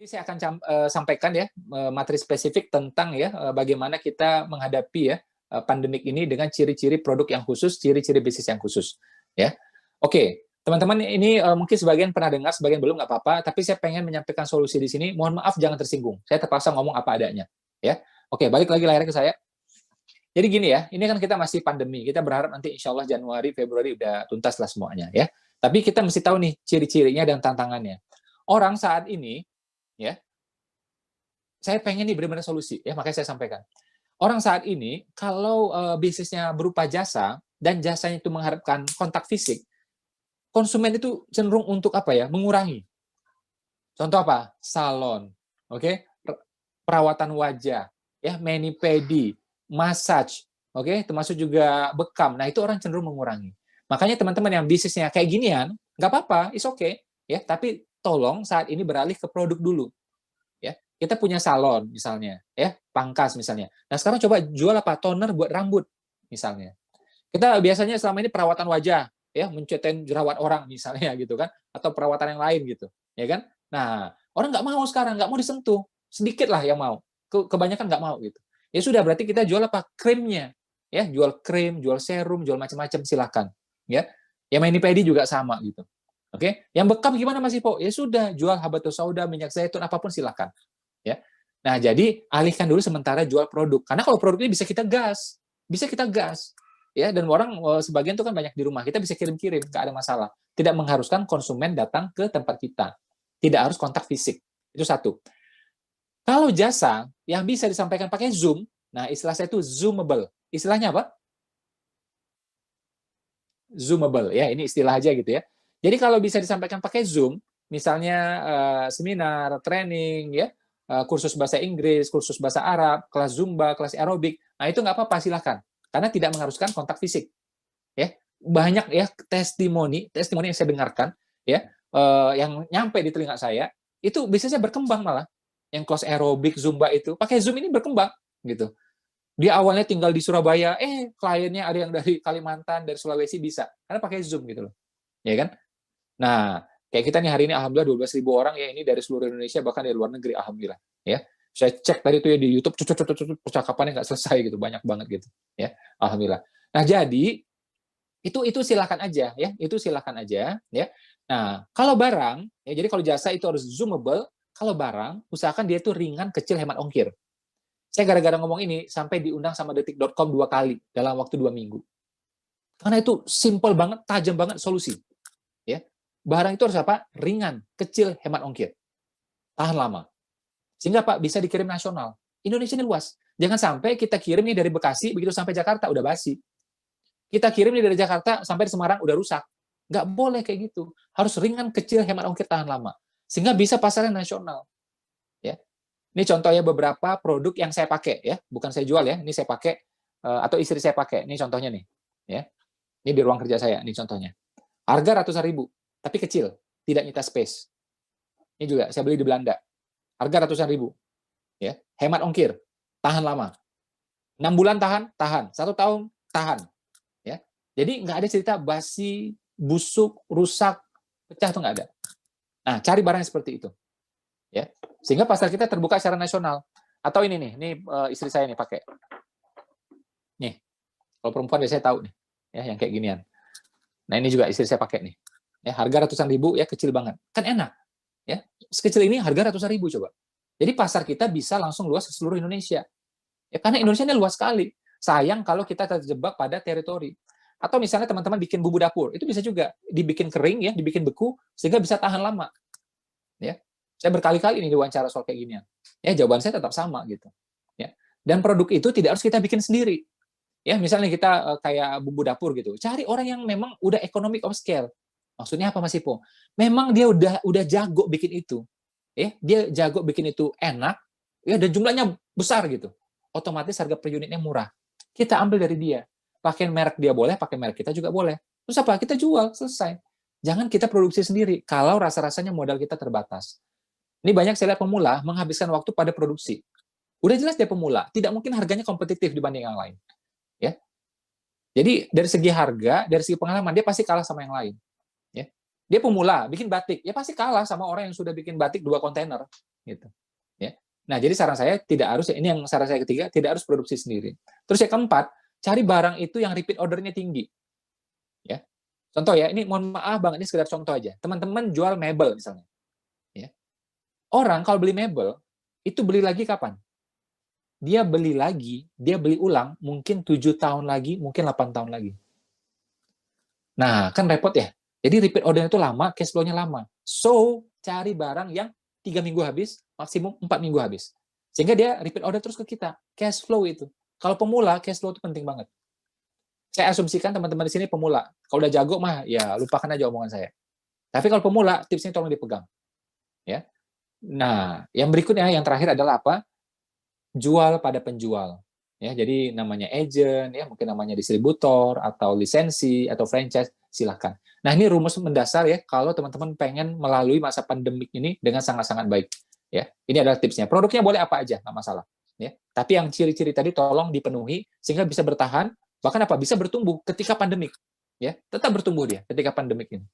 Jadi saya akan sampaikan ya materi spesifik tentang ya bagaimana kita menghadapi ya pandemik ini dengan ciri-ciri produk yang khusus, ciri-ciri bisnis yang khusus. Ya, oke, teman-teman ini mungkin sebagian pernah dengar, sebagian belum nggak apa-apa. Tapi saya pengen menyampaikan solusi di sini. Mohon maaf jangan tersinggung. Saya terpaksa ngomong apa adanya. Ya, oke, balik lagi layarnya ke saya. Jadi gini ya, ini kan kita masih pandemi. Kita berharap nanti insya Allah Januari, Februari udah tuntas lah semuanya ya. Tapi kita mesti tahu nih ciri-cirinya dan tantangannya. Orang saat ini ya, saya pengen nih benar-benar solusi ya, makanya saya sampaikan. Orang saat ini kalau bisnisnya berupa jasa dan jasanya itu mengharapkan kontak fisik, konsumen itu cenderung untuk apa ya? Mengurangi. Contoh apa? Salon, oke? Okay? Perawatan wajah, ya, mani-pedi, massage, oke? Okay? Termasuk juga bekam. Nah, itu orang cenderung mengurangi. Makanya teman-teman yang bisnisnya kayak ginian, nggak apa-apa, it's okay, ya. Tapi tolong saat ini beralih ke produk dulu. Ya, kita punya salon misalnya, ya, pangkas misalnya. Nah, sekarang coba jual apa? Toner buat rambut misalnya. Kita biasanya selama ini perawatan wajah, ya, mencetain jerawat orang misalnya gitu kan, atau perawatan yang lain gitu, ya kan? Nah, orang nggak mau sekarang, nggak mau disentuh, sedikit lah yang mau, kebanyakan nggak mau gitu. Ya sudah, berarti kita jual apa? Krimnya, ya, jual krim, jual serum, jual macam-macam, silakan, ya. Ya mani pedi juga sama gitu. Oke, yang bekam gimana Mas Ipo? Ya sudah, jual habatus sauda, minyak zaitun, apapun silakan. Ya. Nah, jadi alihkan dulu sementara jual produk. Karena kalau produk ini bisa kita gas. Bisa kita gas. Ya, dan orang sebagian itu kan banyak di rumah. Kita bisa kirim-kirim, nggak ada masalah. Tidak mengharuskan konsumen datang ke tempat kita. Tidak harus kontak fisik. Itu satu. Kalau jasa yang bisa disampaikan pakai Zoom, nah istilah saya itu zoomable. Istilahnya apa? Zoomable. Ya, ini istilah aja gitu ya. Jadi kalau bisa disampaikan pakai Zoom, misalnya seminar, training, ya, kursus bahasa Inggris, kursus bahasa Arab, kelas Zumba, kelas aerobik, nah itu nggak apa-apa, silahkan. Karena tidak mengharuskan kontak fisik. Ya, banyak ya testimoni yang saya dengarkan, ya, yang nyampe di telinga saya, itu bisnisnya berkembang malah. Yang kelas aerobik, Zumba itu, pakai Zoom ini berkembang, gitu. Dia awalnya tinggal di Surabaya, kliennya ada yang dari Kalimantan, dari Sulawesi bisa, karena pakai Zoom gitu loh, ya kan? Nah, kayak kita nih hari ini alhamdulillah 12.000 orang ya, ini dari seluruh Indonesia bahkan dari luar negeri alhamdulillah ya. Saya cek tadi tuh ya di YouTube percakapannya nggak selesai gitu, banyak banget gitu ya. Alhamdulillah. Nah, jadi itu silakan aja ya, itu silakan aja ya. Nah, kalau barang ya, jadi kalau jasa itu harus zoomable, kalau barang usahakan dia itu ringan, kecil, hemat ongkir. Saya gara-gara ngomong ini sampai diundang sama detik.com 2 kali dalam waktu 2 minggu. Karena itu simple banget, tajam banget solusi. Ya, barang itu harus apa? Ringan, kecil, hemat ongkir, tahan lama. Sehingga Pak bisa dikirim nasional. Indonesia ini luas. Jangan sampai kita kirim nih dari Bekasi, begitu sampai Jakarta udah basi. Kita kirim nih dari Jakarta sampai di Semarang udah rusak. Nggak boleh kayak gitu. Harus ringan, kecil, hemat ongkir, tahan lama. Sehingga bisa pasarnya nasional. Ya. Ini contohnya beberapa produk yang saya pakai ya, bukan saya jual ya. Ini saya pakai atau istri saya pakai. Ini contohnya nih. Ya. Ini di ruang kerja saya, ini contohnya. Harga ratusan ribu, tapi kecil, tidak nyita space. Ini juga saya beli di Belanda. Harga ratusan ribu. Ya, hemat ongkir, tahan lama. 6 bulan tahan, tahan. 1 tahun, tahan. Ya. Jadi nggak ada cerita basi, busuk, rusak, pecah, itu nggak ada. Nah, cari barang yang seperti itu. Ya. Sehingga pasar kita terbuka secara nasional. Atau ini nih, ini istri saya nih pakai. Nih, kalau perempuan biasanya tahu nih, ya yang kayak ginian. Nah, ini juga istri saya pakai nih. Ya, harga ratusan ribu, ya kecil banget. Kan enak. Ya, sekecil ini harga ratusan ribu coba. Jadi pasar kita bisa langsung luas ke seluruh Indonesia. Ya, karena Indonesia ini luas sekali. Sayang kalau kita terjebak pada teritori. Atau misalnya teman-teman bikin bumbu dapur, itu bisa juga dibikin kering ya, dibikin beku sehingga bisa tahan lama. Ya. Saya berkali-kali ini diwawancara soal kayak ginian. Ya, jawaban saya tetap sama gitu. Ya. Dan produk itu tidak harus kita bikin sendiri. Ya, misalnya kita kayak bumbu dapur gitu. Cari orang yang memang udah economic of scale. Maksudnya apa Mas Ipo? Memang dia udah jago bikin itu. Ya, dia jago bikin itu enak, ya, dan jumlahnya besar gitu. Otomatis harga per unitnya murah. Kita ambil dari dia. Pakai merek dia boleh, pakai merek kita juga boleh. Terus apa? Kita jual, selesai. Jangan kita produksi sendiri kalau rasa-rasanya modal kita terbatas. Ini banyak saya lihat pemula menghabiskan waktu pada produksi. Udah jelas dia pemula, tidak mungkin harganya kompetitif dibanding yang lain. Ya. Jadi dari segi harga, dari segi pengalaman dia pasti kalah sama yang lain. Ya. Dia pemula, bikin batik, ya pasti kalah sama orang yang sudah bikin batik 2 kontainer. gitu. Ya. Nah, jadi saran saya tidak harus, ini yang saran saya ketiga, tidak harus produksi sendiri. Terus yang keempat, cari barang itu yang repeat ordernya tinggi. Ya. Contoh ya, ini mohon maaf Bang, ini sekedar contoh aja. Teman-teman jual mebel misalnya. Ya. Orang kalau beli mebel, itu beli lagi kapan? Dia beli lagi, dia beli ulang, mungkin 7 tahun lagi, mungkin 8 tahun lagi. Nah, kan repot ya. Jadi repeat order itu lama, cash flow-nya lama. So, cari barang yang 3 minggu habis, maksimum 4 minggu habis. Sehingga dia repeat order terus ke kita. Cash flow itu. Kalau pemula, cash flow itu penting banget. Saya asumsikan teman-teman di sini pemula. Kalau udah jago mah, ya lupakan aja omongan saya. Tapi kalau pemula, tipsnya tolong dipegang. Ya. Nah, yang berikutnya, yang terakhir adalah apa? Jual pada penjual. Ya, jadi namanya agent, ya mungkin namanya distributor atau lisensi atau franchise, silahkan. Nah, ini rumus mendasar ya kalau teman-teman pengen melalui masa pandemik ini dengan sangat-sangat baik. Ya, ini adalah tipsnya. Produknya boleh apa aja, nggak masalah. Ya, tapi yang ciri-ciri tadi tolong dipenuhi sehingga bisa bertahan, bahkan apa bisa bertumbuh ketika pandemik. Ya, tetap bertumbuh dia ketika pandemik ini.